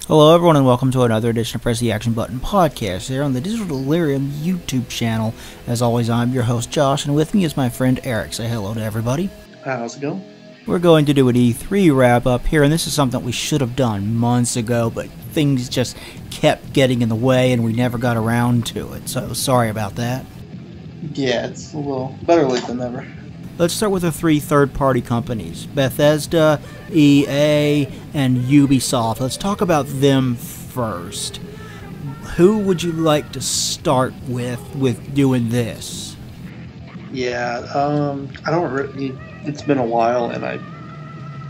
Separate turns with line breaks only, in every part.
Hello everyone and welcome to another edition of Press the Action Button podcast here on the Digital Delirium YouTube channel. As always, I'm your host Josh, and with me is my friend Eric. Say hello to everybody.
How's it going?
We're going to do an E3 wrap up here, and this is something we should have done months ago, but things just kept getting in the way and we never got around to it, so sorry about that.
Yeah, it's a little better late than never.
Let's start with the three third-party companies, Bethesda, EA, and Ubisoft. Let's talk about them first. Who would you like to start with doing this?
Yeah, I don't really, it's been a while and I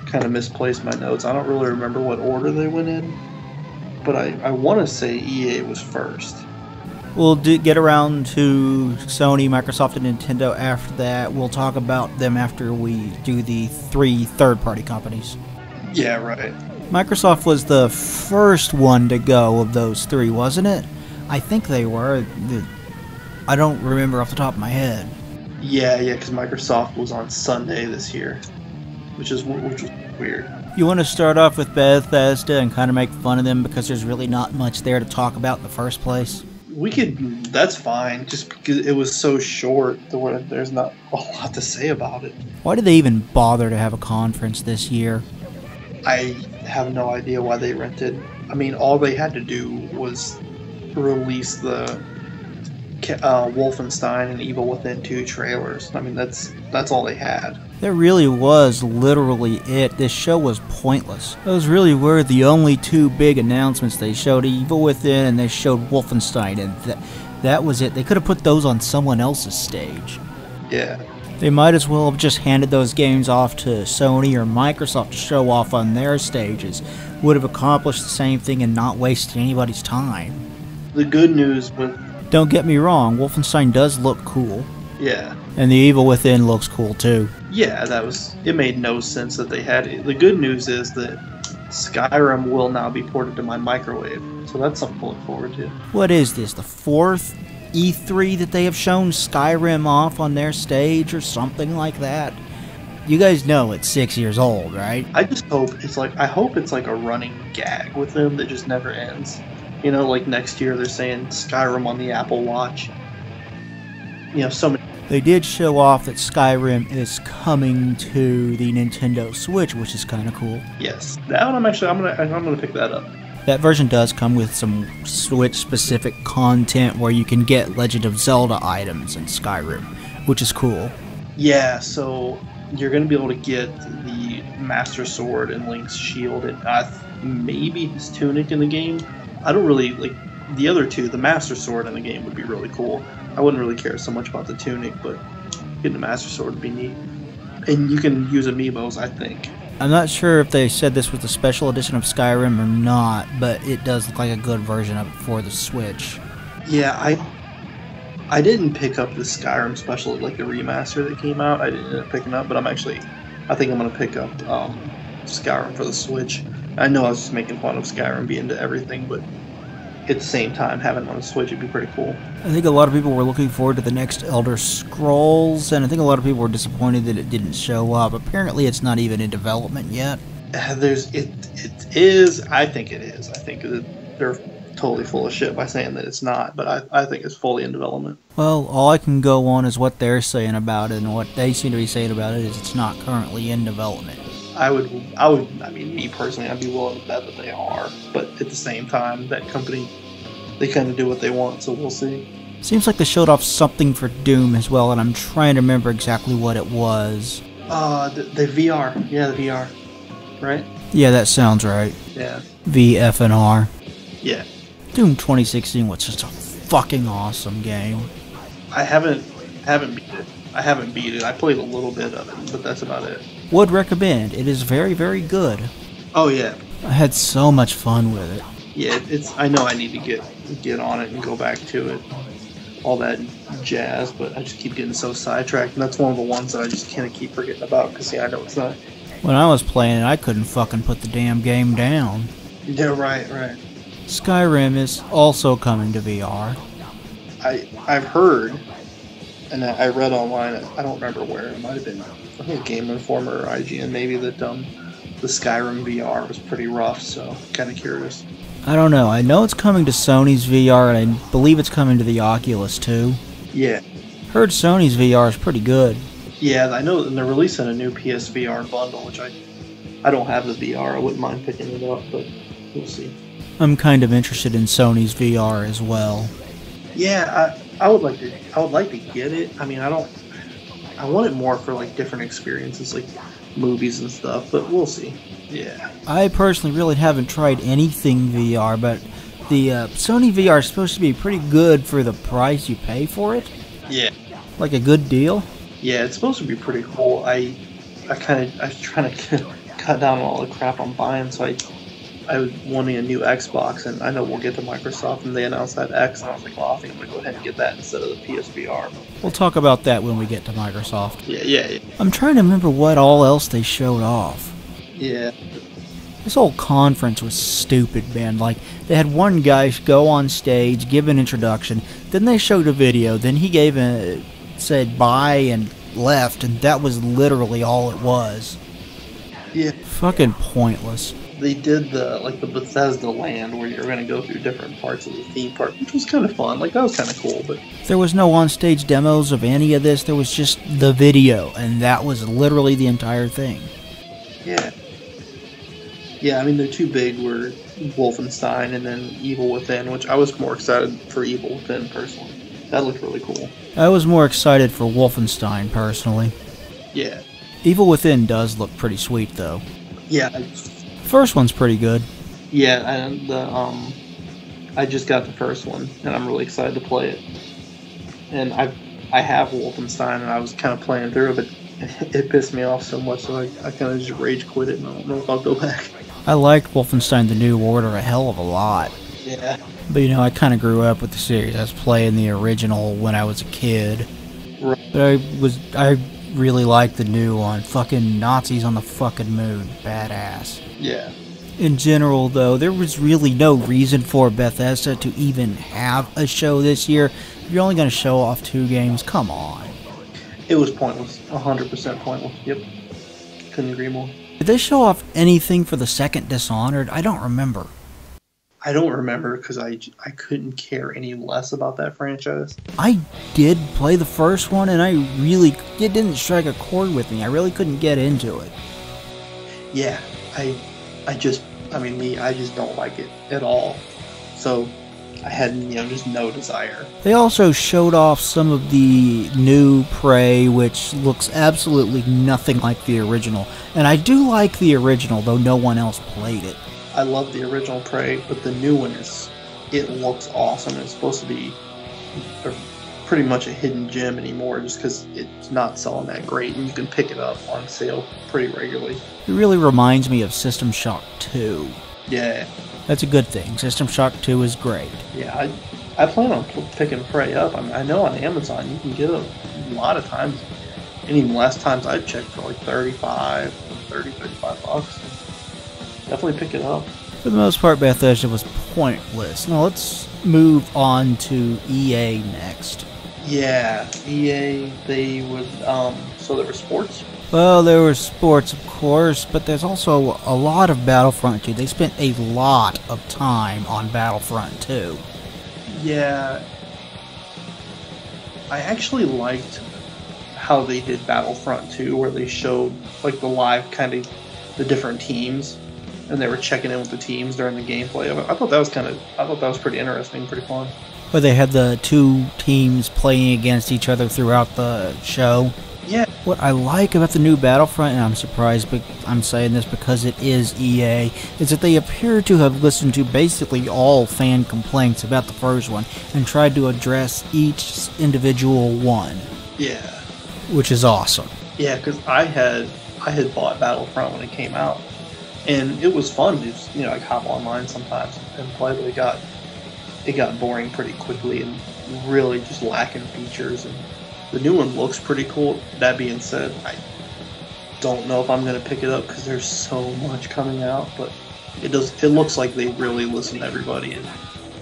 kind of misplaced my notes. I don't really remember what order they went in, but I want to say EA was first.
We'll get around to Sony, Microsoft, and Nintendo after that. We'll talk about them after we do the three third-party companies.
Yeah, right.
Microsoft was the first one to go of those three, wasn't it? I think they were. I don't remember off the top of my head.
Yeah, because Microsoft was on Sunday this year, which was weird.
You want to start off with Bethesda and kind of make fun of them because there's really not much there to talk about in the first place?
We could, that's fine, just because it was so short, there's not a lot to say about it.
Why did they even bother to have a conference this year?
I have no idea why they rented. I mean, all they had to do was release the Wolfenstein and Evil Within 2 trailers. I mean, that's all they had.
That really was literally it. This show was pointless. Those really were the only two big announcements. They showed Evil Within and they showed Wolfenstein, and that was it. They could have put those on someone else's stage.
Yeah.
They might as well have just handed those games off to Sony or Microsoft to show off on their stages. Would have accomplished the same thing and not wasted anybody's time.
The good news with...
Don't get me wrong, Wolfenstein does look cool.
Yeah.
And the Evil Within looks cool too.
Yeah, it made no sense that they had it. The good news is that Skyrim will now be ported to my microwave, so that's something to look forward to.
What is this, the fourth E3 that they have shown Skyrim off on their stage or something like that? You guys know it's 6 years old, right?
I just hope I hope it's like a running gag with them that just never ends. You know, like next year they're saying Skyrim on the Apple Watch. You know, so many.
They did show off that Skyrim is coming to the Nintendo Switch, which is kind of cool.
Yes, that one I'm gonna pick that up.
That version does come with some Switch-specific content where you can get Legend of Zelda items in Skyrim, which is cool.
Yeah, so you're gonna be able to get the Master Sword and Link's shield and maybe his tunic in the game. I don't really like the other two. The Master Sword in the game would be really cool. I wouldn't really care so much about the tunic, but getting the Master Sword would be neat. And you can use amiibos, I think.
I'm not sure if they said this was the special edition of Skyrim or not, but it does look like a good version of it for the Switch.
Yeah, I didn't pick up the Skyrim special, like the remaster that came out. I didn't end up picking up, but I think I'm going to pick up Skyrim for the Switch. I know I was just making fun of Skyrim being to everything, but at the same time, having it on the Switch would be pretty cool.
I think a lot of people were looking forward to the next Elder Scrolls, and I think a lot of people were disappointed that it didn't show up. Apparently, it's not even in development yet.
It is. I think it is. I think that they're totally full of shit by saying that it's not, but I think it's fully in development.
Well, all I can go on is what they're saying about it, and what they seem to be saying about it is it's not currently in development.
I mean, me personally, I'd be willing to bet that they are, but at the same time, that company, they kind of do what they want, so we'll see.
Seems like they showed off something for Doom as well, and I'm trying to remember exactly what it was.
The VR. Yeah, the VR. Right?
Yeah, that sounds right.
Yeah.
VFNR.
Yeah.
Doom 2016 was just a fucking awesome game.
I haven't beat it. I played a little bit of it, but that's about it.
Would recommend. It is very, very good.
Oh yeah.
I had so much fun with it.
Yeah, I know I need to get on it and go back to it. All that jazz, but I just keep getting so sidetracked, and that's one of the ones that I just kind of keep forgetting about, because I know it's not.
When I was playing it, I couldn't fucking put the damn game down.
Yeah, right.
Skyrim is also coming to VR.
I've heard, and I read online, I don't remember where, it might have been, I think Game Informer or IGN maybe, that the Skyrim VR was pretty rough, so kind of curious.
I don't know. I know it's coming to Sony's VR, and I believe it's coming to the Oculus too.
Yeah.
Heard Sony's VR is pretty good.
Yeah, I know, and they're releasing a new PSVR bundle, which I don't have the VR. I wouldn't mind picking it up, but we'll see.
I'm kind of interested in Sony's VR as well.
Yeah, I would like to get it. I mean, I want it more for like different experiences, like movies and stuff, but we'll see. Yeah.
I personally really haven't tried anything VR, but the Sony VR is supposed to be pretty good for the price you pay for it.
Yeah.
Like a good deal.
Yeah, it's supposed to be pretty cool. I was trying to cut down on all the crap I'm buying, so I was wanting a new Xbox, and I know we'll get to Microsoft, and they announced that X, and I was like, well, I think I'm going to go ahead and get that instead of the PSVR.
We'll talk about that when we get to Microsoft.
Yeah.
I'm trying to remember what all else they showed off.
Yeah.
This whole conference was stupid, man. Like, they had one guy go on stage, give an introduction, then they showed a video, then he said bye and left, and that was literally all it was.
Yeah.
Fucking pointless.
They did the Bethesda land where you're going to go through different parts of the theme park, which was kind of fun. Like, that was kind of cool, but
there was no on-stage demos of any of this. There was just the video, and that was literally the entire thing.
Yeah. Yeah, I mean, the two big were Wolfenstein and then Evil Within, which I was more excited for Evil Within, personally. That looked really cool.
I was more excited for Wolfenstein, personally.
Yeah.
Evil Within does look pretty sweet, though.
Yeah.
First one's pretty good.
Yeah, and I just got the first one, and I'm really excited to play it. And I have Wolfenstein, and I was kind of playing through it, but it pissed me off so much, so I kind of just rage quit it, and I don't know if I'll go back.
I liked Wolfenstein The New Order a hell of a lot.
Yeah.
But, you know, I kind of grew up with the series. I was playing the original when I was a kid.
Right.
But I really liked the new one. Fucking Nazis on the fucking moon. Badass.
Yeah.
In general, though, there was really no reason for Bethesda to even have a show this year. If you're only going to show off 2 games, come on.
It was pointless. 100% pointless. Yep. Couldn't agree more.
Did they show off anything for the second Dishonored? I don't remember.
I don't remember because I couldn't care any less about that franchise.
I did play the first one, and it didn't strike a chord with me. I really couldn't get into it.
Yeah, I just don't like it at all. So I had, just no desire.
They also showed off some of the new Prey, which looks absolutely nothing like the original. And I do like the original, though no one else played it.
I love the original Prey, but the new one it looks awesome. It's supposed to be pretty much a hidden gem anymore, just because it's not selling that great, and you can pick it up on sale pretty regularly.
It really reminds me of System Shock 2.
Yeah.
That's a good thing. System Shock 2 is great.
Yeah, I plan on picking Prey up. I know on Amazon you can get it a lot of times, and even last times I've checked for like $35 bucks. Definitely pick it up.
For the most part, Bethesda was pointless. Now let's move on to EA next.
Yeah, EA, they would, so there were sports?
Well, there was sports, of course, but there's also a lot of Battlefront 2. They spent a lot of time on Battlefront 2.
Yeah. I actually liked how they did Battlefront 2, where they showed, like, the live kind of, the different teams, and they were checking in with the teams during the gameplay. I thought that was pretty interesting, pretty fun.
Where they had the 2 teams playing against each other throughout the show.
Yeah.
What I like about the new Battlefront, and I'm surprised but I'm saying this because it is EA, is that they appear to have listened to basically all fan complaints about the first one and tried to address each individual one.
Yeah.
Which is awesome.
Yeah, because I had bought Battlefront when it came out, and it was fun to just, like hop online sometimes and play, but it got boring pretty quickly and really just lacking features. And the new one looks pretty cool. That being said, I don't know if I'm going to pick it up because there's so much coming out, but it looks like they really listen to everybody, and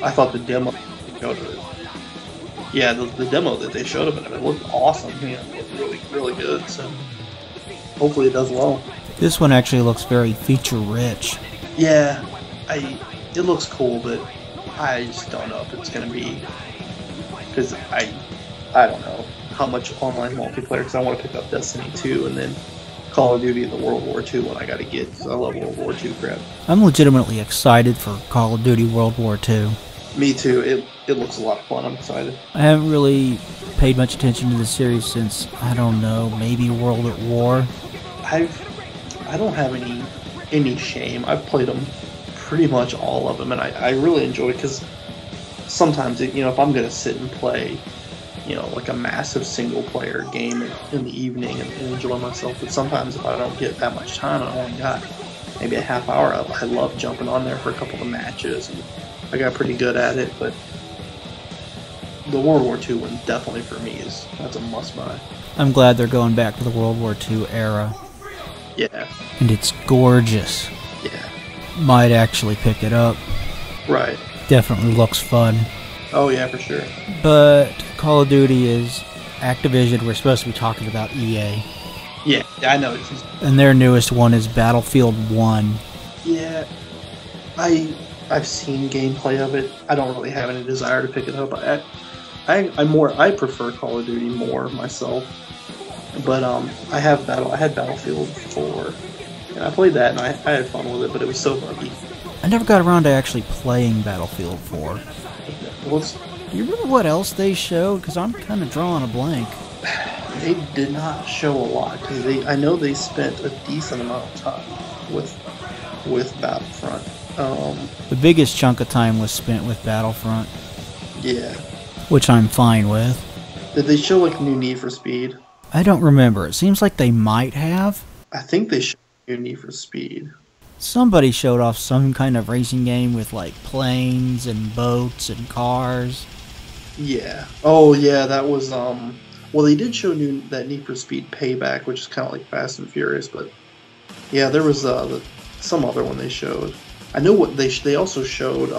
I thought the demo showed it. Yeah, the demo that they showed of it looked awesome. It looked really, really good, so hopefully it does well.
This one actually looks very feature-rich.
Yeah, it looks cool, but I just don't know if it's going to be, because I don't know how much online multiplayer, because I want to pick up Destiny 2 and then Call of Duty the World War II one I got to get, because I love World War II crap.
I'm legitimately excited for Call of Duty World War II.
Me too. It looks a lot of fun. I'm excited.
I haven't really paid much attention to the series since, I don't know, maybe World at War.
I don't have any shame. I've played them, pretty much all of them, and I really enjoy it, because sometimes, if I'm going to sit and play, like a massive single-player game in the evening and enjoy myself, but sometimes if I don't get that much time, I only got maybe a half hour, I love jumping on there for a couple of matches, and I got pretty good at it, but the World War II one definitely for me that's a must-buy.
I'm glad they're going back to the World War II era.
Yeah.
And it's gorgeous.
Yeah.
Might actually pick it up.
Right.
Definitely looks fun.
Oh yeah, for sure.
But Call of Duty is Activision. We're supposed to be talking about EA.
Yeah, I know.
And their newest one is Battlefield 1.
Yeah. I've seen gameplay of it. I don't really have any desire to pick it up. I prefer Call of Duty more myself. But I had Battlefield 4, and I played that, and I had fun with it, but it was so buggy.
I never got around to actually playing Battlefield 4. You remember what else they showed? Because I'm kind of drawing a blank.
They did not show a lot. I know they spent a decent amount of time with Battlefront.
The biggest chunk of time was spent with Battlefront.
Yeah.
Which I'm fine with.
Did they show like new Need for Speed?
I don't remember. It seems like they might have.
I think they showed new Need for Speed. Somebody
showed off some kind of racing game with like planes and boats and cars.
Yeah. Oh yeah, that was well, they did show that Need for Speed Payback, which is kind of like Fast and Furious, but yeah, there was some other one they showed. I know what they also showed.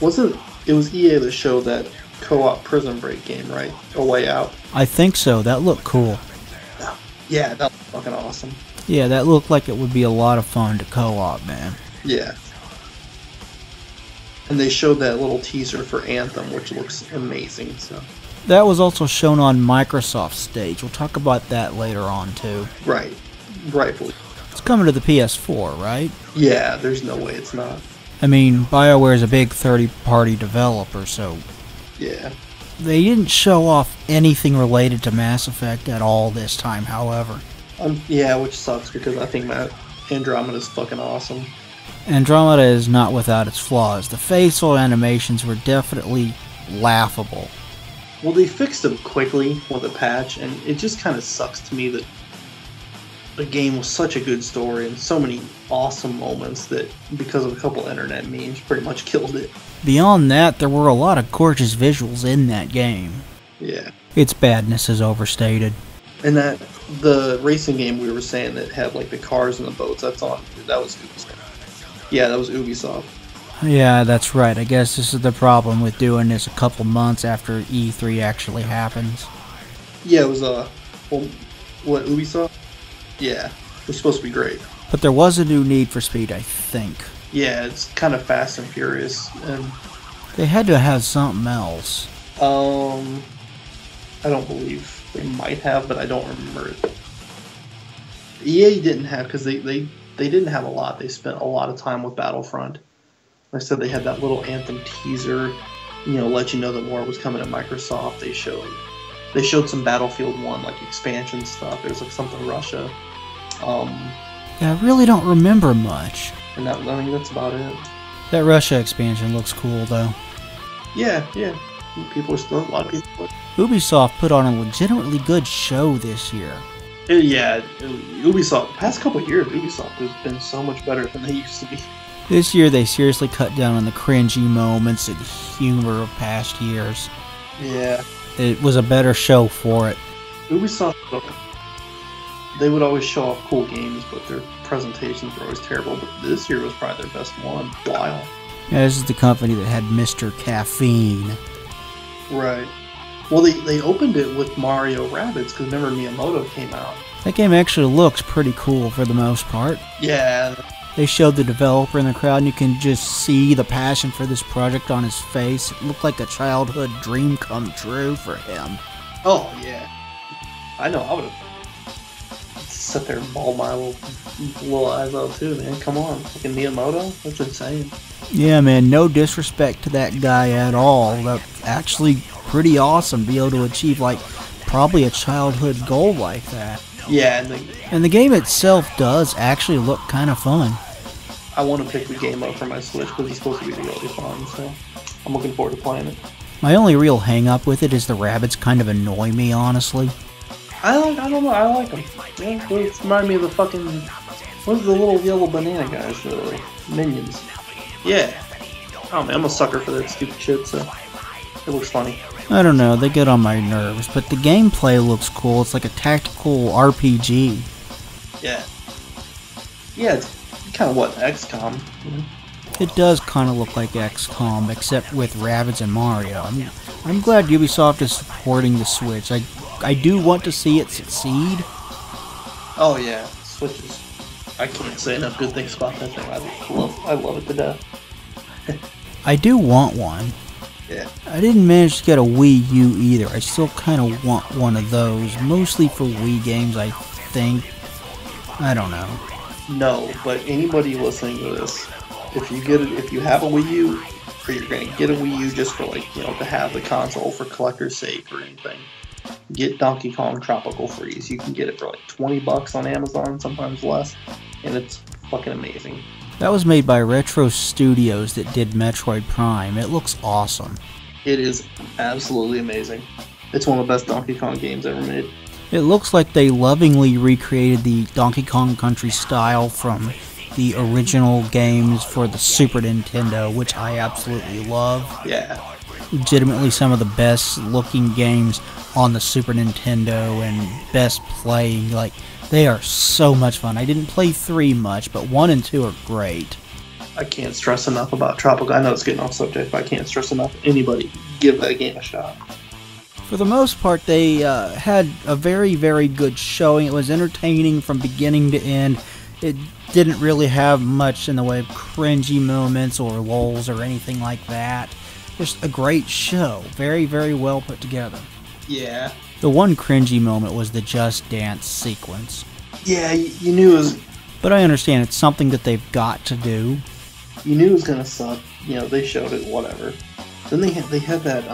It was EA that showed that co-op Prison Break game, right? A Way Out.
I think so. That looked cool.
Yeah, that was fucking awesome.
Yeah, that looked like it would be a lot of fun to co-op, man.
Yeah. And they showed that little teaser for Anthem, which looks amazing. So.
That was also shown on Microsoft's stage. We'll talk about that later on, too.
Right. Rightfully.
It's coming to the PS4, right?
Yeah, there's no way it's not.
I mean, BioWare is a big third-party developer, so...
Yeah.
They didn't show off anything related to Mass Effect at all this time, however.
Yeah, which sucks, because I think Andromeda is fucking awesome.
Andromeda is not without its flaws. The facial animations were definitely laughable.
Well, they fixed them quickly with a patch, and it just kind of sucks to me that the game was such a good story and so many awesome moments that, because of a couple internet memes, pretty much killed it.
Beyond that, there were a lot of gorgeous visuals in that game.
Yeah.
Its badness is overstated.
And the racing game we were saying that had like the cars and the boats, that was Ubisoft. Yeah, that was Ubisoft.
Yeah, that's right. I guess this is the problem with doing this a couple months after E3 actually happens.
Yeah, it was, what, Ubisoft? Yeah, it was supposed to be great.
But there was a new Need for Speed, I think.
Yeah, it's kind of Fast and Furious. And
they had to have something else.
I don't believe they might have, but I don't remember it. EA didn't have, because they didn't have a lot. They spent a lot of time with Battlefront. Like I said, they had that little Anthem teaser, let you know that more was coming to Microsoft. They showed some Battlefield 1, like expansion stuff. There's like something Russia.
Yeah, I really don't remember much.
And I think that's about it.
That Russia expansion looks cool, though.
Yeah. People are still, a lot of people.
Ubisoft put on a legitimately good show this year.
Ubisoft, past couple of years, Ubisoft has been so much better than they used to be.
This year, they seriously cut down on the cringy moments and humor of past years.
Yeah.
It was a better show for it.
Ubisoft, they would always show off cool games, but their presentations were always terrible. But this year was probably their best one. Wow.
Yeah, this is the company that had Mr. Caffeine.
Right. Well, they opened it with Mario Rabbids, because remember Miyamoto came out.
That game actually looks pretty cool for the most part.
Yeah.
They showed the developer in the crowd, and you can just see the passion for this project on his face. It looked like a childhood dream come true for him.
Oh, yeah. I know, I would have sat there and bawled my little eyes out too, man. Come on. Fucking Miyamoto? That's insane.
Yeah, man, no disrespect to that guy at all. That's actually pretty awesome to be able to achieve, like, probably a childhood goal like that.
Yeah,
and the game itself does actually look kind of fun.
I want to pick the game up for my Switch because it's supposed to be really fun, so I'm looking forward to playing it.
My only real hang-up with it is the rabbits kind of annoy me, honestly.
I don't know, I like them. Yeah, they remind me of the fucking... What are the little yellow banana guys, the minions? Yeah. Oh man, I'm a sucker for that stupid shit, so it looks funny.
I don't know, they get on my nerves, but the gameplay looks cool. It's like a tactical RPG.
Yeah. Yeah, it's kind of what, XCOM.
It does kind of look like XCOM, except with Rabbids and Mario. I'm glad Ubisoft is supporting the Switch. I do want to see it succeed.
Oh yeah, Switch is... I can't say enough good things about that thing. I love it to death.
I do want one.
Yeah.
I didn't manage to get a Wii U either. I still kind of want one of those, mostly for Wii games, I think. I don't know.
No, but anybody listening to this, if you have a Wii U, or you're gonna get a Wii U just for, like, you know, to have the console for collector's sake or anything, get Donkey Kong Tropical Freeze. You can get it for like $20 on Amazon, sometimes less, and it's fucking amazing.
That was made by Retro Studios that did Metroid Prime. It looks awesome.
It is absolutely amazing. It's one of the best Donkey Kong games ever made.
It looks like they lovingly recreated the Donkey Kong Country style from the original games for the Super Nintendo, which I absolutely love.
Yeah.
Legitimately some of the best looking games on the Super Nintendo and best playing. Like, they are so much fun. I didn't play 3 much, but 1 and 2 are great.
I can't stress enough about Tropical. I know it's getting off subject, but I can't stress enough. Anybody, give that game a shot.
For the most part, they had a very, very good showing. It was entertaining from beginning to end. It didn't really have much in the way of cringy moments or lulls or anything like that. Just a great show. Very, very well put together.
Yeah.
The one cringy moment was the Just Dance sequence.
Yeah, you knew it was...
But I understand it's something that they've got to do.
You knew it was gonna suck. You know, they showed it, whatever. Then they had that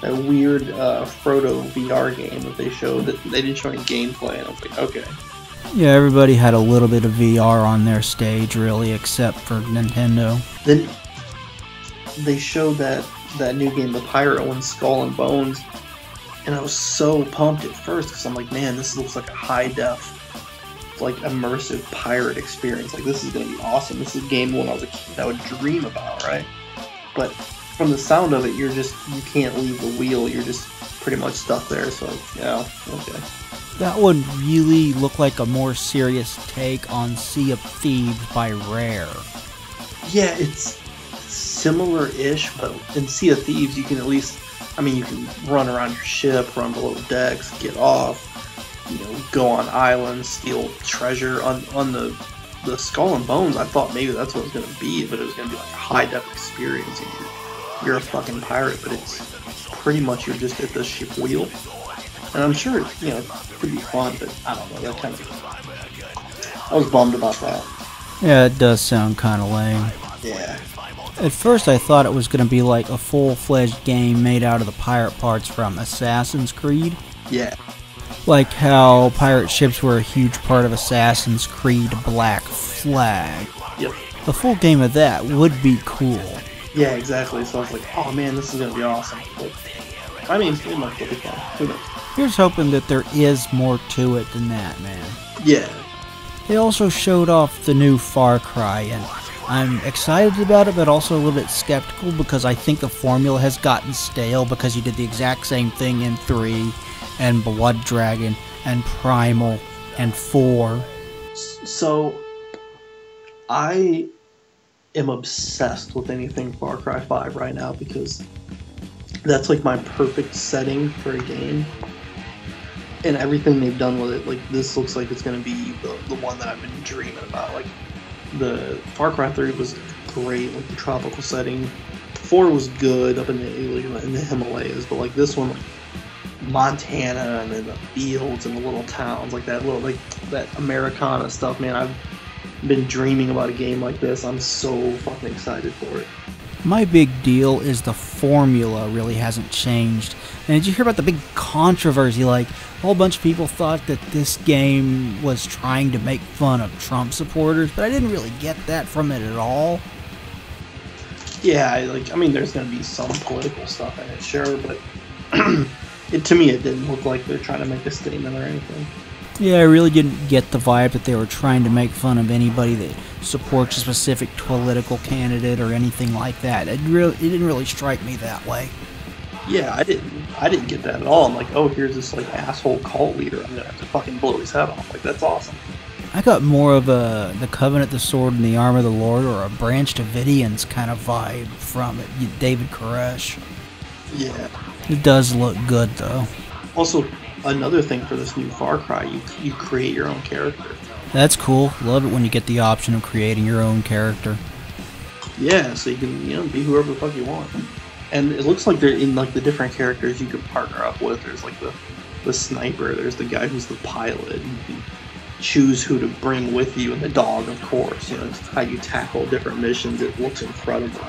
weird Frodo VR game that they showed that they didn't show any gameplay, and I was like, okay.
Yeah, everybody had a little bit of VR on their stage, really, except for Nintendo.
Then they showed that new game, the pirate one, Skull and Bones, and I was so pumped at first because I'm like, man, this looks like a high-def, like, immersive pirate experience. Like, this is gonna be awesome. This is a game when I was a kid I would dream about, right? But from the sound of it, you can't leave the wheel. You're just pretty much stuck there. So, yeah, okay.
That would really look like a more serious take on Sea of Thieves by Rare.
Yeah, it's similar-ish, but in Sea of Thieves, you can at least, I mean, you can run around your ship, run below decks, get off, you know, go on islands, steal treasure. On the Skull and Bones, I thought maybe that's what it was going to be, but it was going to be like a high-def experience. You're a fucking pirate, but it's pretty much you're just at the ship wheel. And I'm sure, you know, it could be fun, but I don't know, that kind of... I was bummed about that.
Yeah, it does sound kind of lame.
Yeah.
At first I thought it was going to be like a full-fledged game made out of the pirate parts from Assassin's Creed.
Yeah.
Like how pirate ships were a huge part of Assassin's Creed Black Flag.
Yep.
A full game of that would be cool.
Yeah, exactly. So I was like, oh man, this is going to be awesome. But, I mean, it might be fun. Who knows?
Here's hoping that there is more to it than that, man.
Yeah.
They also showed off the new Far Cry, and I'm excited about it, but also a little bit skeptical because I think the formula has gotten stale because you did the exact same thing in 3, and Blood Dragon, and Primal, and 4.
So, I am obsessed with anything Far Cry 5 right now because that's like my perfect setting for a game. and everything they've done with it, like this looks like it's going to be the one that I've been dreaming about. Like the Far Cry 3 was great, like the tropical setting. 4 was good up in the Himalayas, but like this one, like Montana and then the fields and the little towns, like that little, like that Americana stuff, man. I've been dreaming about a game like this. I'm so fucking excited for it.
My big deal is the formula really hasn't changed. And did you hear about the big controversy? Like, a whole bunch of people thought that this game was trying to make fun of Trump supporters, but I didn't really get that from it at all.
Yeah, I mean, there's going to be some political stuff in it, sure, but to me, it didn't look like they're trying to make a statement or anything.
Yeah, I really didn't get the vibe that they were trying to make fun of anybody that supports a specific political candidate or anything like that. It didn't really strike me that way.
Yeah, I didn't get that at all. I'm like, oh, here's this like asshole cult leader. I'm gonna have to fucking blow his head off. Like, that's awesome.
I got more of a the Covenant, the Sword, and the Arm of the Lord, or a Branch Davidians kind of vibe from it. David Koresh.
Yeah.
It does look good though.
Also, another thing for this new Far Cry, you create your own character.
That's cool. Love it when you get the option of creating your own character.
Yeah, so you can be whoever the fuck you want. And it looks like they're in like the different characters you can partner up with. There's like the sniper. There's the guy who's the pilot. You can choose who to bring with you, and the dog, of course. It's how you tackle different missions. It looks incredible.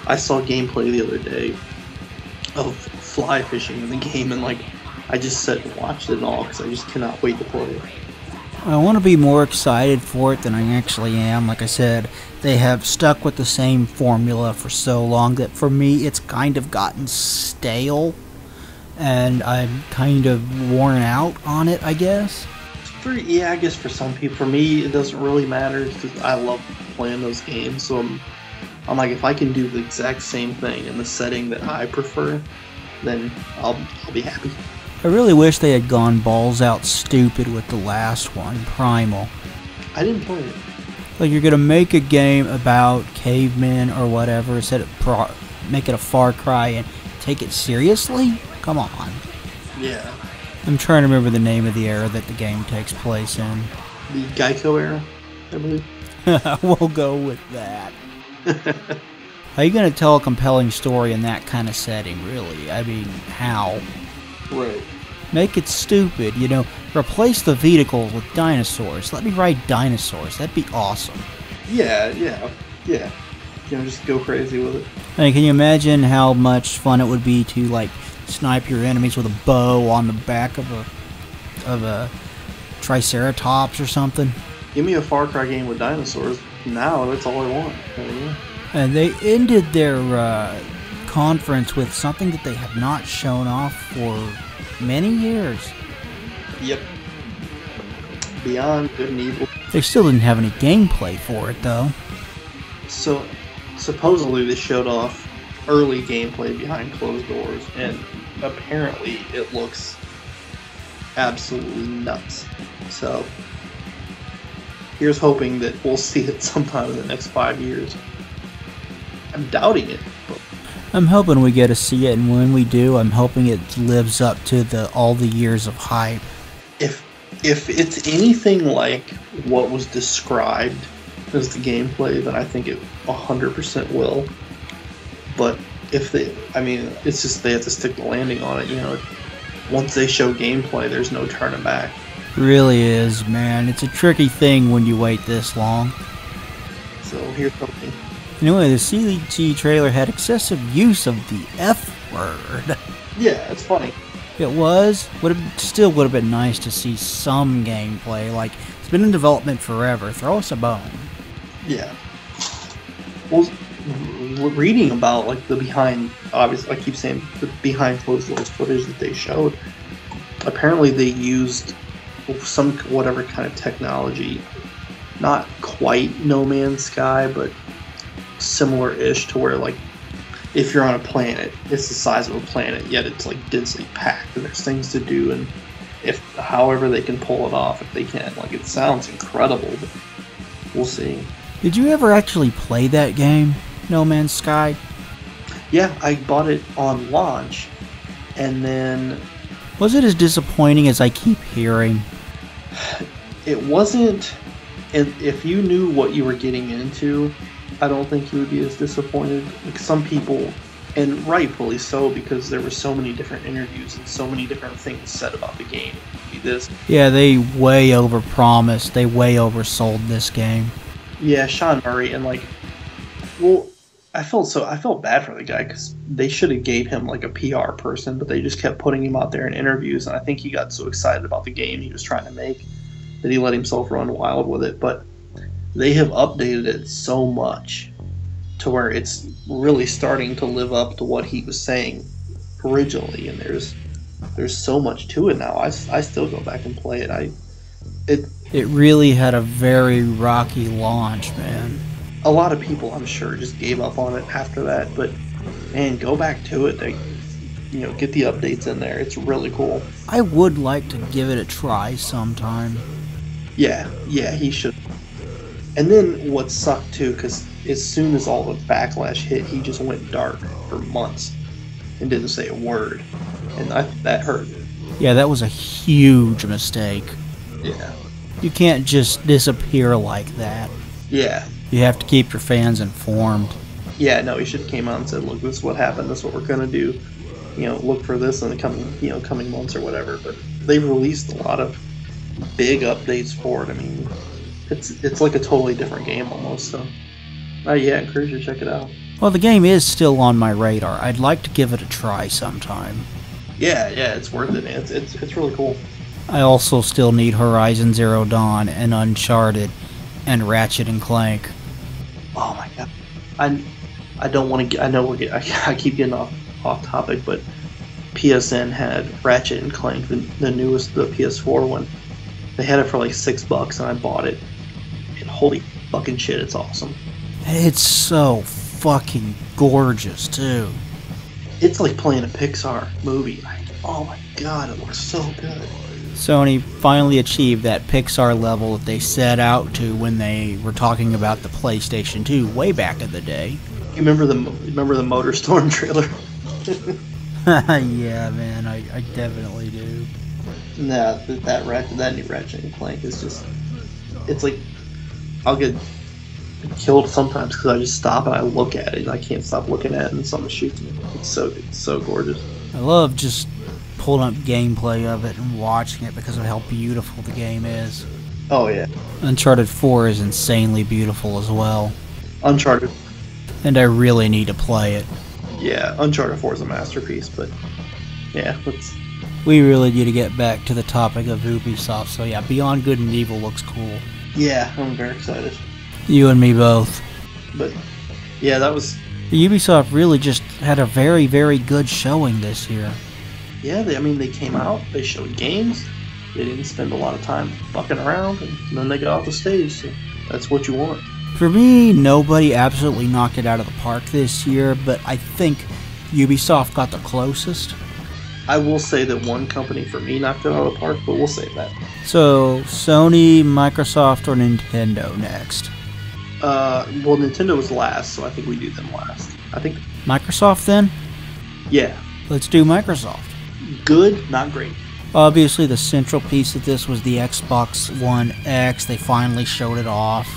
I saw gameplay the other day of fly fishing in the game, and like I just sat and watched it all because I just cannot wait to play it.
I want to be more excited for it than I actually am. Like I said, they have stuck with the same formula for so long that for me it's kind of gotten stale, and I'm kind of worn out on it, I guess.
I guess for some people. For me, it doesn't really matter because I love playing those games. So I'm like, if I can do the exact same thing in the setting that I prefer, then I'll be happy.
I really wish they had gone balls out stupid with the last one, Primal.
I didn't play it.
Like, you're gonna make a game about cavemen or whatever, instead of make it a Far Cry and take it seriously? Come on.
Yeah.
I'm trying to remember the name of the era that the game takes place in.
The Geico era, I believe.
We'll go with that. How are you going to tell a compelling story in that kind of setting, really? I mean, how?
Right.
Make it stupid, replace the vehicles with dinosaurs. Let me ride dinosaurs. That'd be awesome.
Yeah. Just go crazy with it.
I mean, can you imagine how much fun it would be to, like, snipe your enemies with a bow on the back of a Triceratops or something?
Give me a Far Cry game with dinosaurs. Now, that's all I want. Yeah.
And they ended their conference with something that they have not shown off for many years.
Yep. Beyond Good and Evil.
They still didn't have any gameplay for it, though.
So, supposedly they showed off early gameplay behind closed doors, and apparently it looks absolutely nuts. So, here's hoping that we'll see it sometime in the next 5 years. I'm doubting it, but
I'm hoping we get to see it, and when we do, I'm hoping it lives up to all the years of hype.
If it's anything like what was described as the gameplay, then I think it 100% will. But it's just they have to stick the landing on it. Once they show gameplay, there's no turning back.
It really is, man. It's a tricky thing when you wait this long.
So here's something.
Anyway, the CG trailer had excessive use of the F word.
Yeah, it's funny.
It was. Still would have been nice to see some gameplay. Like, it's been in development forever. Throw us a bone.
Yeah. Well, reading about like the behind, obviously, I keep saying the behind closed doors footage that they showed. Apparently, they used some whatever kind of technology, not quite No Man's Sky, but similar-ish to where like if you're on a planet, it's the size of a planet, yet it's like densely packed, and there's things to do, and however they can pull it off, if they can, like it sounds incredible, but we'll see.
Did you ever actually play that game, No Man's Sky?
Yeah, I bought it on launch, and then
Was it as disappointing as I keep hearing?
It wasn't, and if you knew what you were getting into, I don't think you would be as disappointed. Like some people, and rightfully so, because there were so many different interviews and so many different things said about the game. This.
Yeah, they way overpromised. They way oversold this game.
Yeah, Sean Murray, and like, well, I felt bad for the guy because they should have gave him like a PR person, but they just kept putting him out there in interviews, and I think he got so excited about the game he was trying to make that he let himself run wild with it. But they have updated it so much to where it's really starting to live up to what he was saying originally, and there's so much to it now. I still go back and play it. It
really had a very rocky launch, man.
A lot of people, I'm sure, just gave up on it after that, but man, go back to it. Get the updates in there. It's really cool.
I would like to give it a try sometime.
Yeah, he should. And then what sucked too, because as soon as all the backlash hit, he just went dark for months and didn't say a word, and that hurt.
Yeah, that was a huge mistake.
Yeah.
You can't just disappear like that.
Yeah.
You have to keep your fans informed.
Yeah, no, he should have came out and said, look, this is what happened, this is what we're going to do. Look for this in the coming months or whatever. But they've released a lot of big updates for it. I mean, it's like a totally different game almost. So, yeah, I encourage you to check it out.
Well, the game is still on my radar. I'd like to give it a try sometime.
Yeah, it's worth it, man. It's really cool.
I also still need Horizon Zero Dawn and Uncharted and Ratchet and Clank.
Oh my god, I don't want to get. I know I keep getting off topic, but PSN had Ratchet and Clank, the newest, the PS4 one. They had it for like $6, and I bought it. And holy fucking shit, it's awesome.
It's so fucking gorgeous too.
It's like playing a Pixar movie. Oh my god, it looks so good.
Sony finally achieved that Pixar level that they set out to when they were talking about the PlayStation 2 way back in the day.
You remember the MotorStorm trailer?
Yeah, man, I definitely do.
Nah, that new Ratchet and Clank is just, it's like, I'll get killed sometimes because I just stop and I look at it and I can't stop looking at it and something shoots me. It's so gorgeous.
I love just pulling up gameplay of it and watching it because of how beautiful the game is.
Oh yeah.
Uncharted 4 is insanely beautiful as well.
Uncharted.
And I really need to play it.
Yeah, Uncharted 4 is a masterpiece, but yeah,
we really need to get back to the topic of Ubisoft, so yeah, Beyond Good and Evil looks cool.
Yeah, I'm very excited.
You and me both.
But yeah, that was...
Ubisoft really just had a very, very good showing this year.
Yeah, they came out, they showed games, they didn't spend a lot of time fucking around, and then they got off the stage, so that's what you want.
For me, nobody absolutely knocked it out of the park this year, but I think Ubisoft got the closest.
I will say that one company for me knocked it out of the park, but we'll save that.
So, Sony, Microsoft, or Nintendo next?
Well, Nintendo was last, so I think we do them last. I think...
Microsoft, then?
Yeah.
Let's do Microsoft.
Good, not great.
Obviously, the central piece of this was the Xbox One X. They finally showed it off.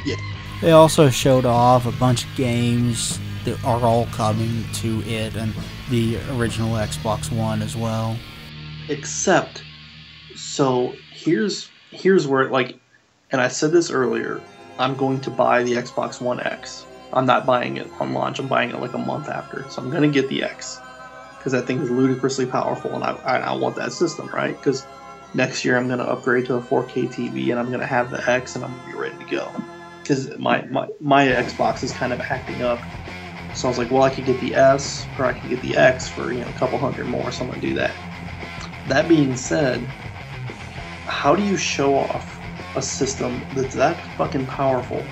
Yeah.
They also showed off a bunch of games that are all coming to it and the original Xbox One as well.
Except, so here's where, like, and I said this earlier, I'm going to buy the Xbox One X. I'm not buying it on launch, I'm buying it like a month after. So I'm going to get the X. Because that thing is ludicrously powerful, and I want that system, right? Because next year I'm going to upgrade to a 4K TV, and I'm going to have the X, and I'm going to be ready to go. Because my Xbox is kind of acting up. So I was like, well, I could get the S, or I could get the X for a couple $100 more, so I'm going to do that. That being said, how do you show off a system that's that fucking powerful,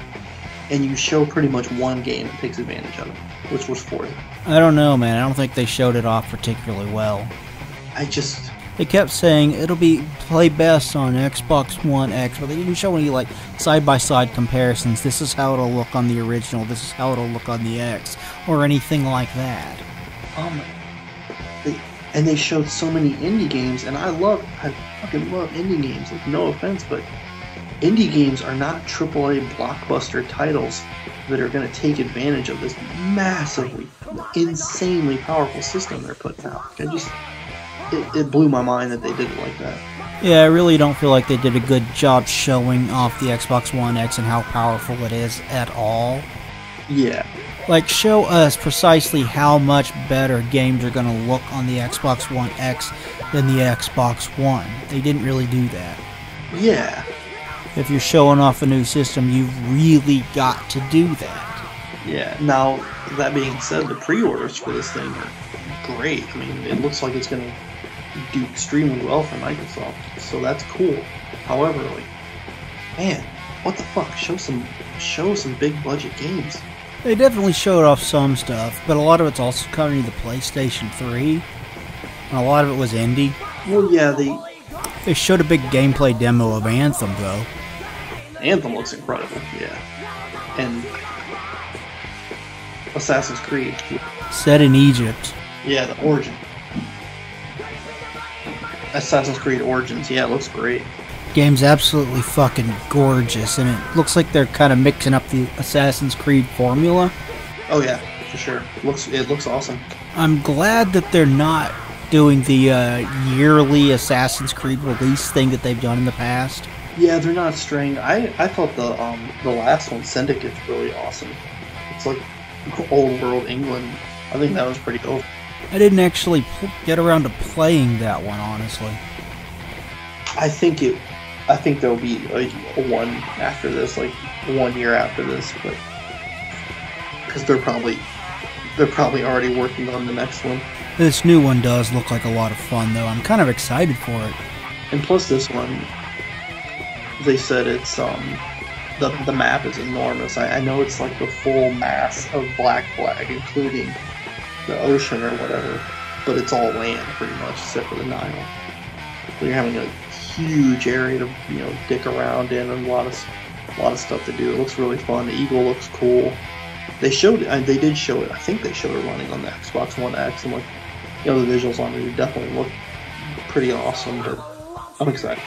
and you show pretty much one game that takes advantage of it, which was Forza?
I don't know, man. I don't think they showed it off particularly well. They kept saying it'll be play best on Xbox One X, but they didn't show any like side-by-side comparisons. This is how it'll look on the original, this is how it'll look on the X, or anything like that.
And they showed so many indie games, and I fucking love indie games. Like, no offense, but indie games are not AAA blockbuster titles that are going to take advantage of this massively, insanely powerful system they're putting out. It blew my mind that they did it like that.
Yeah, I really don't feel like they did a good job showing off the Xbox One X and how powerful it is at all.
Yeah.
Like, show us precisely how much better games are going to look on the Xbox One X than the Xbox One. They didn't really do that.
Yeah.
If you're showing off a new system, you've really got to do that.
Yeah. Now, that being said, the pre-orders for this thing are great. I mean, it looks like it's going to do extremely well for Microsoft, so that's cool. However, like, man, what the fuck? Show some big budget games.
They definitely showed off some stuff, but a lot of it's also coming to the PlayStation 3, and a lot of it was indie.
Well, yeah,
they showed a big gameplay demo of Anthem, though.
Anthem looks incredible, yeah. And Assassin's Creed.
Set in Egypt.
Yeah, the Origin. Assassin's Creed Origins, yeah, it looks great.
Game's absolutely fucking gorgeous, and it looks like they're kind of mixing up the Assassin's Creed formula.
Oh yeah, for sure. It looks awesome.
I'm glad that they're not doing the yearly Assassin's Creed release thing that they've done in the past.
Yeah, they're not straying. I thought the last one, Syndicate's really awesome. It's like old world England. I think that was pretty cool.
I didn't actually get around to playing that one, honestly.
I think there'll be like one after this, like 1 year after this, but because they're probably already working on the next one.
This new one does look like a lot of fun, though. I'm kind of excited for it.
And plus, this one, they said it's the map is enormous. I know it's like the full mass of Black Flag, including the ocean or whatever, but it's all land pretty much, except for the Nile. So you're having a huge area to dick around in, and a lot of stuff to do. It looks really fun. The Eagle looks cool. They did show it. I think they showed it running on the Xbox One X, and the visuals on it definitely look pretty awesome. But I'm excited.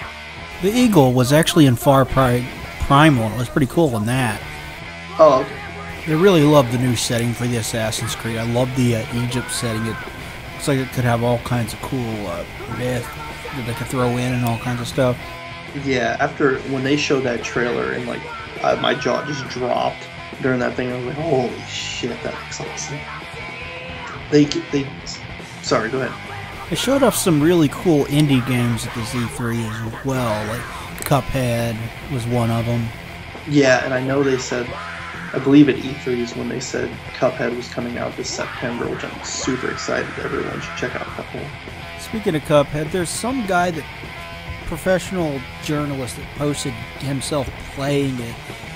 The Eagle was actually in Far Cry Primal. It was pretty cool in that.
Oh, okay.
I really love the new setting for the Assassin's Creed. I love the Egypt setting. It looks like it could have all kinds of cool myth that they could throw in and all kinds of stuff.
Yeah, when they showed that trailer and my jaw just dropped during that thing, I was like, holy shit, that looks awesome. Sorry, go ahead.
They showed off some really cool indie games at the Z3 as well. Like Cuphead was one of them.
Yeah, and I know they said, I believe at E3 is when they said Cuphead was coming out this September, which I'm super excited. Everyone should check out Cuphead.
Speaking of Cuphead, there's some guy professional journalist that posted himself playing it,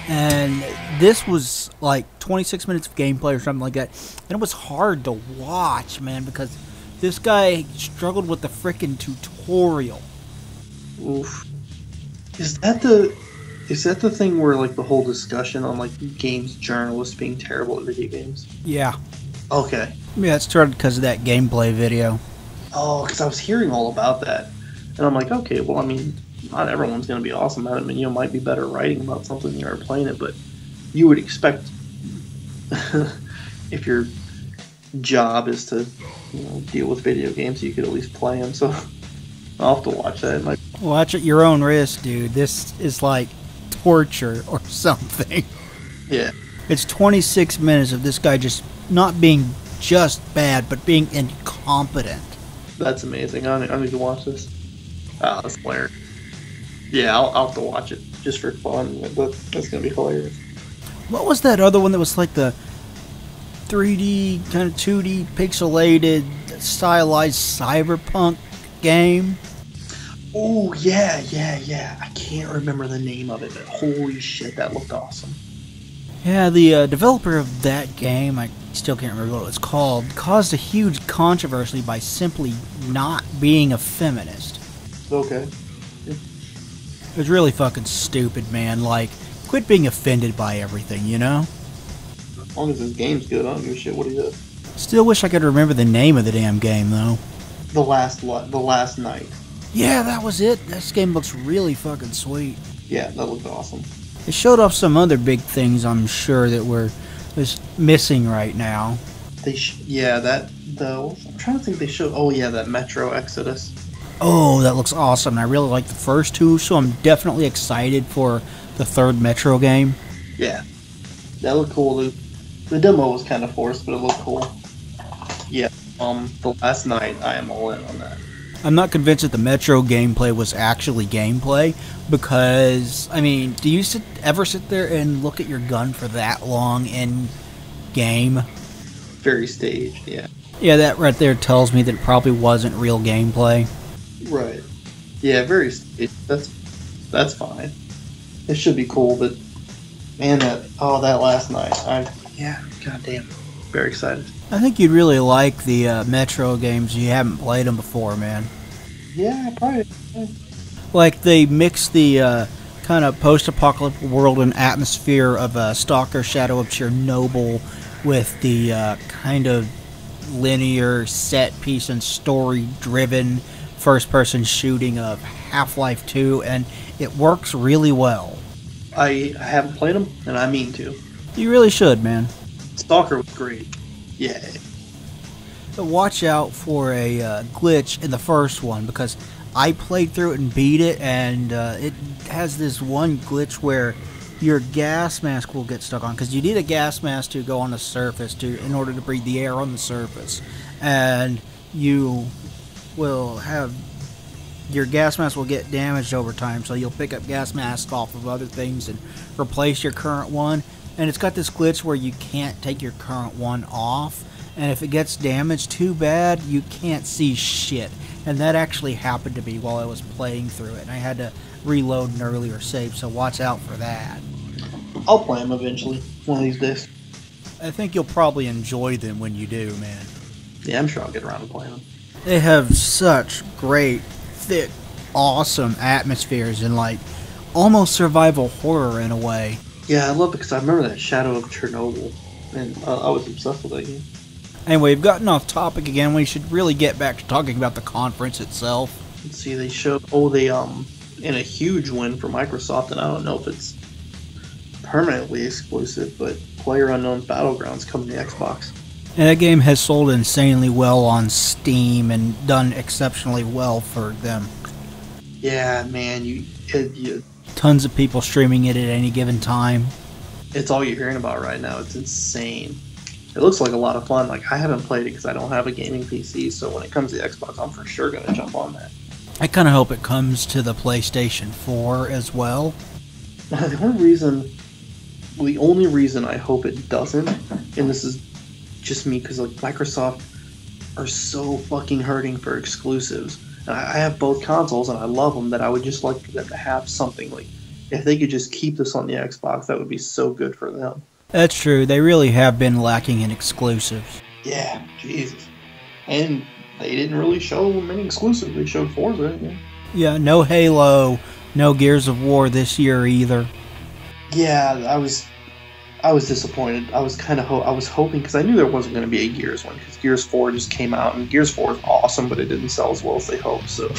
and this was like 26 minutes of gameplay or something like that, and it was hard to watch, man, because this guy struggled with the frickin' tutorial.
Oof. Is that the thing where the whole discussion on games journalists being terrible at video games?
Yeah.
Okay.
Yeah, it started because of that gameplay video.
Oh, because I was hearing all about that, and I'm like, okay, well, I mean, not everyone's going to be awesome at it. I mean, might be better writing about something than you are playing it, but you would expect if your job is to deal with video games, you could at least play them. So I'll have to watch that.
Watch at your own risk, dude. This is like torture or something.
Yeah.
It's 26 minutes of this guy just not being just bad, but being incompetent.
That's amazing. I need to watch this. That's hilarious. Yeah, I'll have to watch it just for fun. That's going to be hilarious.
What was that other one that was like the 3D, kind of 2D, pixelated, stylized cyberpunk game?
Oh, yeah. I can't remember the name of it, but holy shit, that looked awesome.
Yeah, the developer of that game, I still can't remember what it was called, caused a huge controversy by simply not being a feminist.
Okay.
It was really fucking stupid, man. Quit being offended by everything, you know?
As long as this game's good, I don't give a shit what he does.
Still wish I could remember the name of the damn game, though.
the last night.
Yeah, that was it. This game looks really fucking sweet.
Yeah, that looked awesome.
It showed off some other big things I'm sure that we're just missing right now.
I'm trying to think they showed. Oh yeah, that Metro Exodus.
Oh, that looks awesome. I really like the first two, so I'm definitely excited for the third Metro game.
Yeah, that looked cool. The demo was kind of forced, but it looked cool. Yeah. The last night, I am all in on that.
I'm not convinced that the Metro gameplay was actually gameplay because, I mean, do you ever sit there and look at your gun for that long in game?
Very staged, yeah.
Yeah, that right there tells me that it probably wasn't real gameplay.
Right. Yeah, very staged. That's fine. It should be cool, but man, that last night, goddamn, very excited.
I think you'd really like the Metro games. You haven't played them before, man.
Yeah, probably.
Like, they mix the kind of post-apocalyptic world and atmosphere of Stalker Shadow of Chernobyl with the kind of linear set-piece and story-driven first-person shooting of Half-Life 2, and it works really well.
I haven't played them, and I mean to.
You really should, man.
Stalker was great. Yeah.
But watch out for a glitch in the first one, because I played through it and beat it, and it has this one glitch where your gas mask will get stuck on, because you need a gas mask to go on the surface in order to breathe the air on the surface, and you will have your gas mask will get damaged over time, so you'll pick up gas masks off of other things and replace your current one. And it's got this glitch where you can't take your current one off, and if it gets damaged too bad, you can't see shit. And that actually happened to me while I was playing through it, and I had to reload an earlier save, so watch out for that.
I'll play them eventually, one of these days.
I think you'll probably enjoy them when you do, man.
Yeah, I'm sure I'll get around to playing them.
They have such great, thick, awesome atmospheres and, like, almost survival horror in a way.
Yeah, I love it because I remember that Shadow of Chernobyl, and I was obsessed with that game.
Anyway, we've gotten off topic again. We should really get back to talking about the conference itself.
Let's see, they showed, in a huge win for Microsoft, and I don't know if it's permanently exclusive, but PlayerUnknown's Battlegrounds coming to Xbox.
And that game has sold insanely well on Steam and done exceptionally well for them.
Yeah, man,
Tons of people streaming it at any given time.
It's all you're hearing about right now. It's insane. It looks like a lot of fun. Like, I haven't played it because I don't have a gaming PC, so when it comes to Xbox, I'm for sure going to jump on that.
I kind of hope it comes to the PlayStation 4 as well.
The only reason I hope it doesn't, and this is just me because like Microsoft are so fucking hurting for exclusives. And I have both consoles and I love them, that I would just like for them to have something. Like, if they could just keep this on the Xbox, that would be so good for them.
That's true. They really have been lacking in exclusives.
Yeah, Jesus. And they didn't really show many exclusives. They showed Forza.
Yeah, no Halo, no Gears of War this year either.
Yeah, I was disappointed. I was hoping, because I knew there wasn't going to be a Gears one, because Gears 4 just came out, and Gears 4 is awesome, but it didn't sell as well as they hoped, so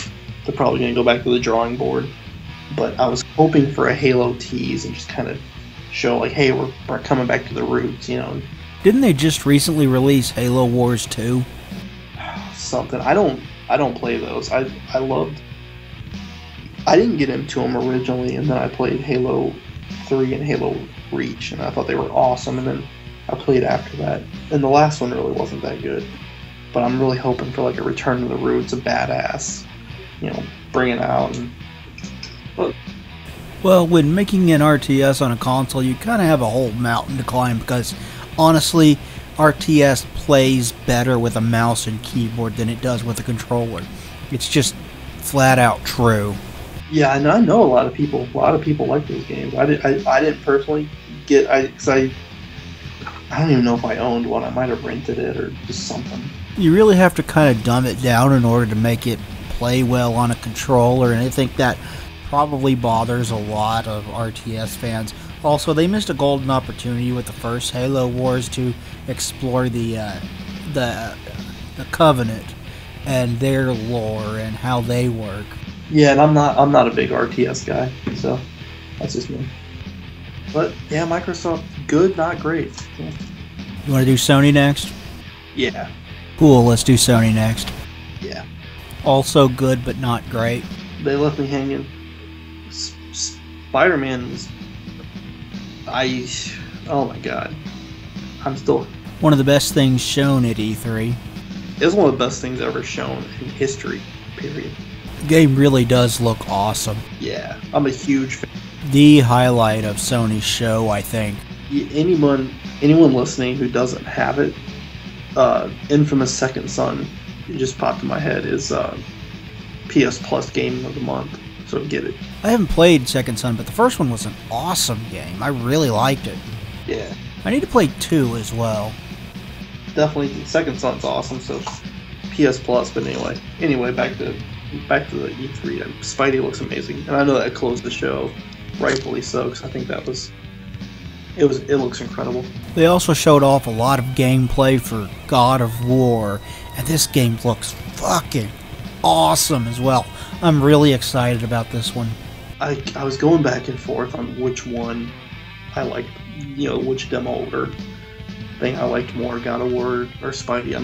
they're probably going to go back to the drawing board. But I was hoping for a Halo tease and just kind of show, like, hey, we're coming back to the roots, you know.
Didn't they just recently release Halo Wars 2?
Something. I don't play those. I didn't get into them originally, and then I played Halo 3 and Halo Reach, and I thought they were awesome, and then I played after that, and the last one really wasn't that good. But I'm really hoping for like a return to the roots, a badass, you know, bring it out.
Well, when making an RTS on a console, you kind of have a whole mountain to climb, because honestly, RTS plays better with a mouse and keyboard than it does with a controller. It's just flat out true.
Yeah, and I know a lot of people like those games. I didn't personally get, because I don't even know if I owned one. I might have rented it or just something.
You really have to kind of dumb it down in order to make it play well on a controller, and I think that probably bothers a lot of RTS fans. Also, they missed a golden opportunity with the first Halo Wars to explore the Covenant, and their lore and how they work.
Yeah, and I'm not a big RTS guy, so that's just me. But yeah, Microsoft, good, not great. Yeah.
You want to do Sony next?
Yeah.
Cool, let's do Sony next.
Yeah.
Also good, but not great.
They left me hanging. Spider-Man was... Oh my god. I'm still...
One of the best things shown at E3.
It's one of the best things ever shown in history, period.
The game really does look awesome.
Yeah, I'm a huge fan.
The highlight of Sony's show, I think.
Anyone listening who doesn't have it, Infamous Second Son, it just popped in my head, is PS Plus Game of the Month. So get it.
I haven't played Second Son, but the first one was an awesome game. I really liked it.
Yeah.
I need to play 2 as well.
Definitely, Second Son's awesome, so PS Plus, but anyway, back to the E3. Spidey looks amazing, and I know that closed the show, rightfully so, because I think it looks incredible.
They also showed off a lot of gameplay for God of War, and this game looks fucking awesome as well. I'm really excited about this one.
I was going back and forth on which one I liked, which demo or thing I liked more, God of War or Spidey.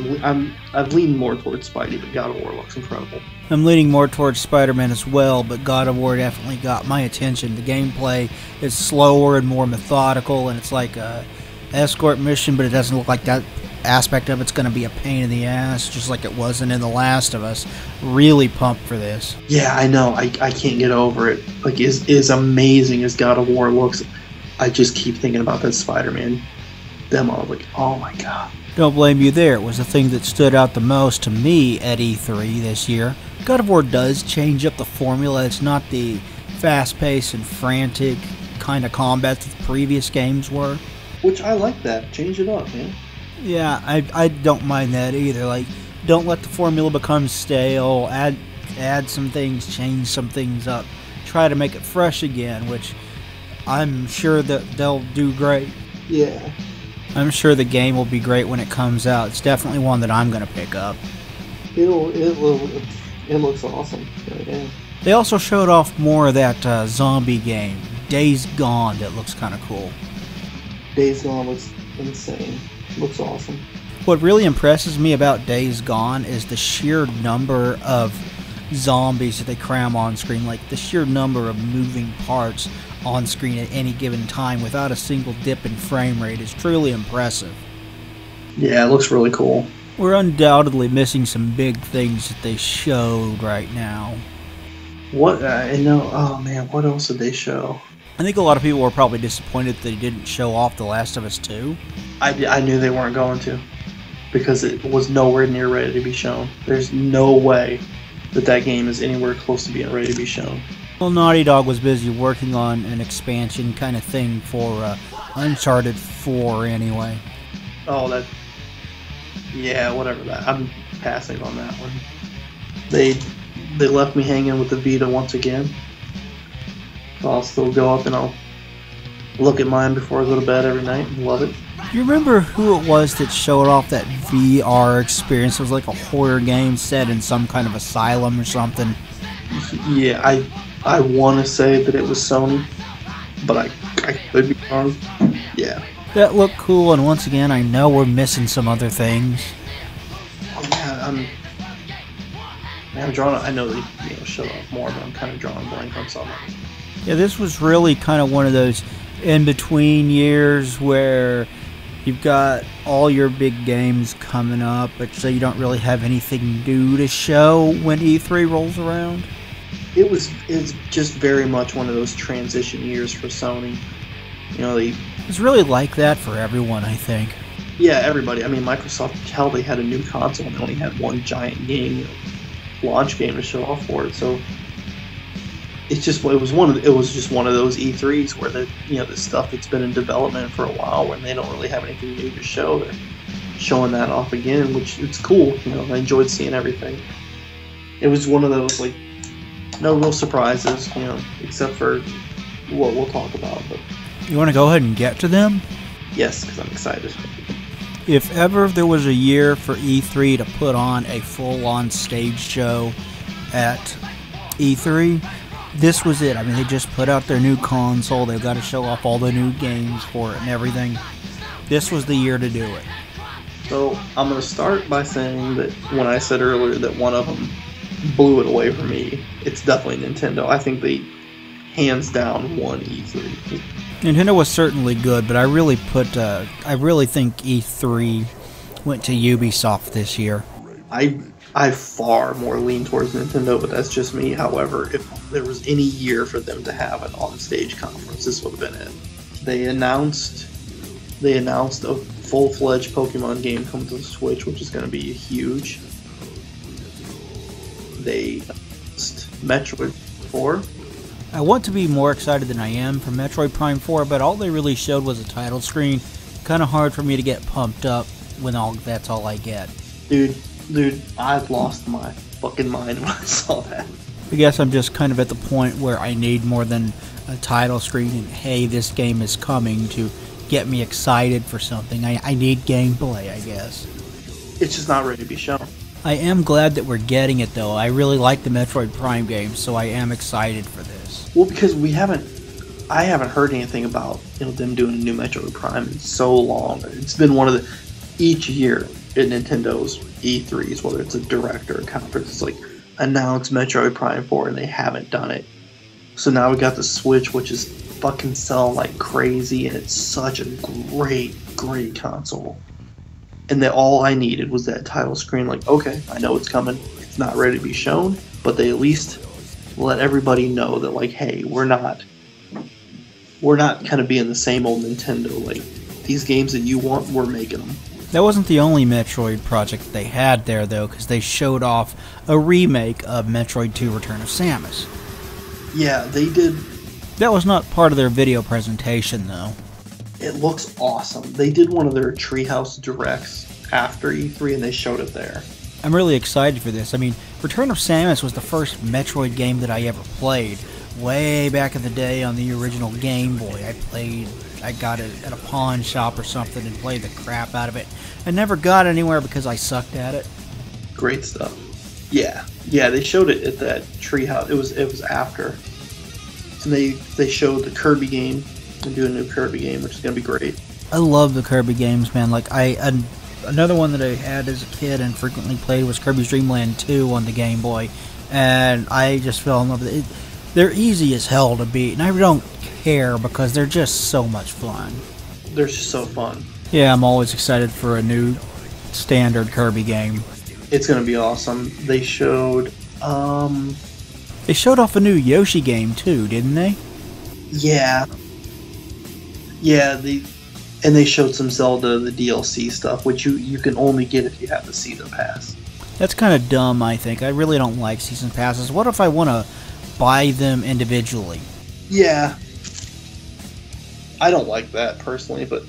I've leaned more towards Spidey, but God of War looks incredible.
I'm leaning more towards Spider-Man as well, but God of War definitely got my attention. The gameplay is slower and more methodical, and it's like a escort mission, but it doesn't look like that aspect of it's going to be a pain in the ass, just like it wasn't in The Last of Us. Really pumped for this.
Yeah, I know. I can't get over it. Like, as amazing as God of War looks, I just keep thinking about that Spider-Man demo. Like, oh my god.
Don't blame you there. It was the thing that stood out the most to me at E3 this year. God of War does change up the formula. It's not the fast-paced and frantic kind of combat that the previous games were.
Which I like that. Change it up, man.
Yeah, I don't mind that either. Like, don't let the formula become stale. Add some things, change some things up. Try to make it fresh again, which I'm sure that they'll do great.
Yeah.
I'm sure the game will be great when it comes out. It's definitely one that I'm going to pick up.
It looks awesome. Yeah.
They also showed off more of that zombie game, Days Gone, that looks kind of cool.
Days Gone looks insane. Looks awesome.
What really impresses me about Days Gone is the sheer number of zombies that they cram on screen, like the sheer number of moving parts on screen at any given time without a single dip in frame rate is truly impressive.
Yeah, it looks really cool.
We're undoubtedly missing some big things that they showed right now.
What? Oh man, what else did they show?
I think a lot of people were probably disappointed that they didn't show off The Last of Us 2.
I knew they weren't going to, because it was nowhere near ready to be shown. There's no way that game is anywhere close to being ready to be shown.
Well, Naughty Dog was busy working on an expansion kind of thing for Uncharted 4 anyway.
Oh, that... Yeah, whatever that... I'm passing on that one. They left me hanging with the Vita once again. So I'll still go up and I'll look at mine before I go to bed every night and love it.
Do you remember who it was that showed off that VR experience? It was like a horror game set in some kind of asylum or something.
Yeah, I want to say that it was Sony, but I could be wrong. Yeah.
That looked cool, and once again, I know we're missing some other things.
Oh, yeah, I'm drawing. I know they showed off more, but I'm kind of drawing blank on something.
Yeah, this was really kind of one of those in-between years where you've got all your big games coming up, but so you don't really have anything new to show when E3 rolls around.
It's just very much one of those transition years for Sony.
It's really like that for everyone, I think.
Yeah, everybody. I mean, Microsoft, hell, they had a new console and they only had one giant game, launch game to show off for it. So it was just one of those E3s where the stuff that's been in development for a while, when they don't really have anything new to show, they're showing that off again, which it's cool. I enjoyed seeing everything. It was one of those no real surprises, except for what we'll talk about. But
you want to go ahead and get to them?
Yes, because I'm excited.
If ever there was a year for E3 to put on a full-on stage show at E3, this was it. I mean, they just put out their new console. They've got to show off all the new games for it and everything. This was the year to do it.
So I'm going to start by saying that when I said earlier that one of them blew it away for me, it's definitely Nintendo. I think they hands down won E3.
Nintendo was certainly good, but I really think E3 went to Ubisoft this year.
I far more lean towards Nintendo, but that's just me. However, if there was any year for them to have an on-stage conference, this would have been it. They announced a full-fledged Pokemon game coming to the Switch, which is going to be huge. They announced Metroid 4.
I want to be more excited than I am for Metroid Prime 4, but all they really showed was a title screen. Kind of hard for me to get pumped up when that's all I get.
Dude, I lost my fucking mind when I saw that.
I guess I'm just kind of at the point where I need more than a title screen and, hey, this game is coming to get me excited for something. I need gameplay, I guess.
It's just not ready to be shown.
I am glad that we're getting it, though. I really like the Metroid Prime games, so I am excited for this.
Well, because I haven't heard anything about them doing a new Metroid Prime in so long. It's been one of each year at Nintendo's E3s, whether it's a direct or a conference, it's like announce Metroid Prime 4, and they haven't done it. So now we got the Switch, which is fucking selling like crazy, and it's such a great console. And that all I needed was that title screen. Like, okay, I know it's coming. It's not ready to be shown, but they at least let everybody know that, like, hey, we're not kind of being the same old Nintendo. Like, these games that you want, we're making them.
That wasn't the only Metroid project they had there, though, because they showed off a remake of Metroid 2 Return of Samus.
Yeah, they did.
That was not part of their video presentation, though.
It looks awesome. They did one of their Treehouse Directs after E3, and they showed it there.
I'm really excited for this. I mean, Return of Samus was the first Metroid game that I ever played. Way back in the day on the original Game Boy, I got it at a pawn shop or something and played the crap out of it. I never got anywhere because I sucked at it.
Great stuff. Yeah, they showed it at that Treehouse. It was after. And they showed the Kirby game. They're doing a new Kirby game, which is going to be great.
I love the Kirby games, man. Like, another one that I had as a kid and frequently played was Kirby's Dream Land 2 on the Game Boy. And I just fell in love with it. They're easy as hell to beat, and I don't care because they're just so much fun.
They're just so fun.
Yeah, I'm always excited for a new standard Kirby game.
It's going to be awesome. They showed
off a new Yoshi game too, didn't they?
Yeah. Yeah, they showed some Zelda, the DLC stuff, which you can only get if you have the Season Pass.
That's kind of dumb, I think. I really don't like Season Passes. What if I want to buy them individually?
Yeah. I don't like that, personally, but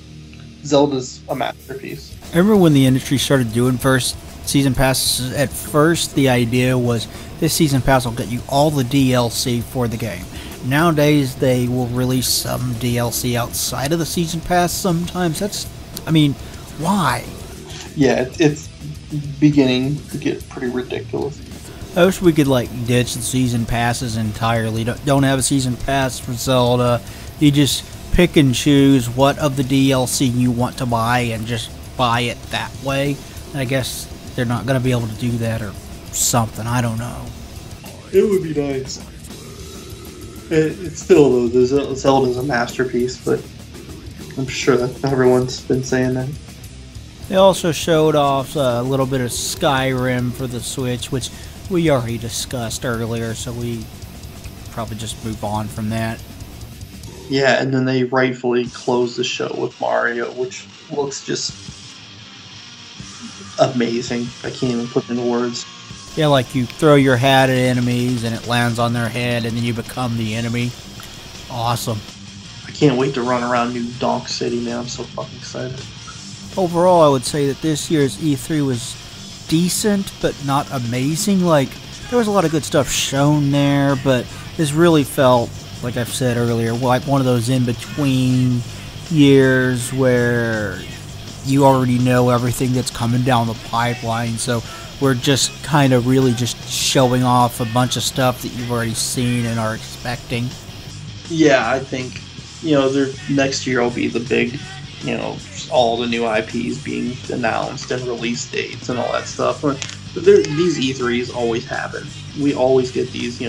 Zelda's a masterpiece.
I remember when the industry started doing first Season Passes. At first, the idea was this Season Pass will get you all the DLC for the game. Nowadays, they will release some DLC outside of the Season Pass sometimes. Why?
Yeah, it's beginning to get pretty ridiculous.
I wish we could, ditch the Season Passes entirely. Don't have a Season Pass for Zelda. You just pick and choose what of the DLC you want to buy and just buy it that way. And I guess they're not going to be able to do that or something. I don't know.
It would be nice. It's still, though, Zelda's a masterpiece, but I'm sure that everyone's been saying that.
They also showed off a little bit of Skyrim for the Switch, which we already discussed earlier, so we probably just move on from that.
Yeah, and then they rightfully closed the show with Mario, which looks just amazing. I can't even put it into words.
Yeah, like you throw your hat at enemies and it lands on their head and then you become the enemy. Awesome.
I can't wait to run around New Donk City, man. I'm so fucking excited.
Overall, I would say that this year's E3 was decent, but not amazing. There was a lot of good stuff shown there, but this really felt, like I've said earlier, like one of those in-between years where you already know everything that's coming down the pipeline, so we're just kind of really just showing off a bunch of stuff that you've already seen and are expecting.
Yeah, I think, next year will be the big, all the new IPs being announced and release dates and all that stuff. These E3s always happen. We always get these,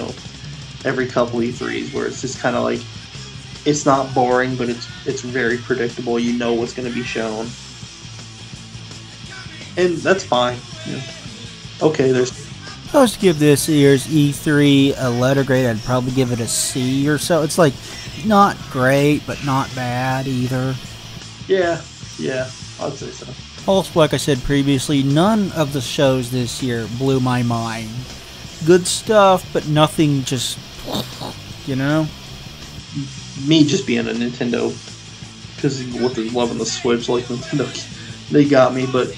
every couple E3s where it's just kind of like, it's not boring, but it's very predictable. You know what's going to be shown. And that's fine. Okay, there's...
If I was to give this year's E3 a letter grade, I'd probably give it a C or so. It's like, not great, but not bad either.
Yeah, I'd say so.
Also, like I said previously, none of the shows this year blew my mind. Good stuff, but nothing just,
Me just being a Nintendo, because with the loving the Switch, like Nintendo, they got me, but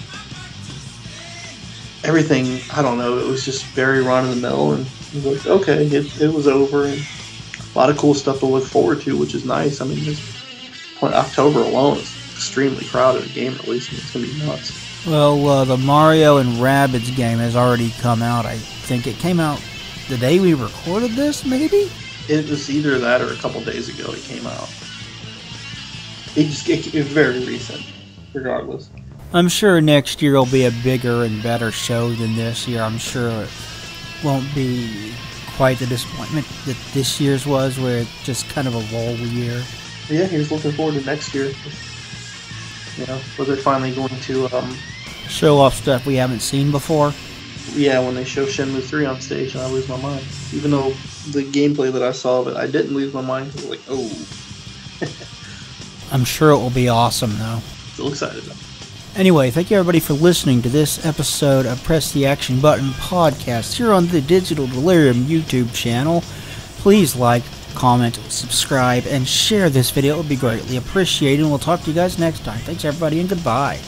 everything, I don't know, it was just very run-of-the-mill, and it was like, okay, it was over, and a lot of cool stuff to look forward to, which is nice. I mean, just October alone is extremely crowded, a game release, and it's going to be nuts.
Well, the Mario and Rabbids game has already come out. I think it came out the day we recorded this, maybe?
It was either that or a couple days ago it came out. It's very recent, regardless.
I'm sure next year will be a bigger and better show than this year. I'm sure it won't be quite the disappointment that this year's was, where it's just kind of a lull year.
Yeah, here's looking forward to next year. Where they're finally going to...
show off stuff we haven't seen before.
Yeah, when they show Shenmue 3 on stage, and I lose my mind. Even though the gameplay that I saw of it, I didn't lose my mind. I was like, oh.
I'm sure it will be awesome, though.
Still excited, though.
Anyway, thank you everybody for listening to this episode of Press the Action Button podcast here on the Digital Delirium YouTube channel. Please like, comment, subscribe, and share this video. It would be greatly appreciated, and we'll talk to you guys next time. Thanks, everybody, and goodbye.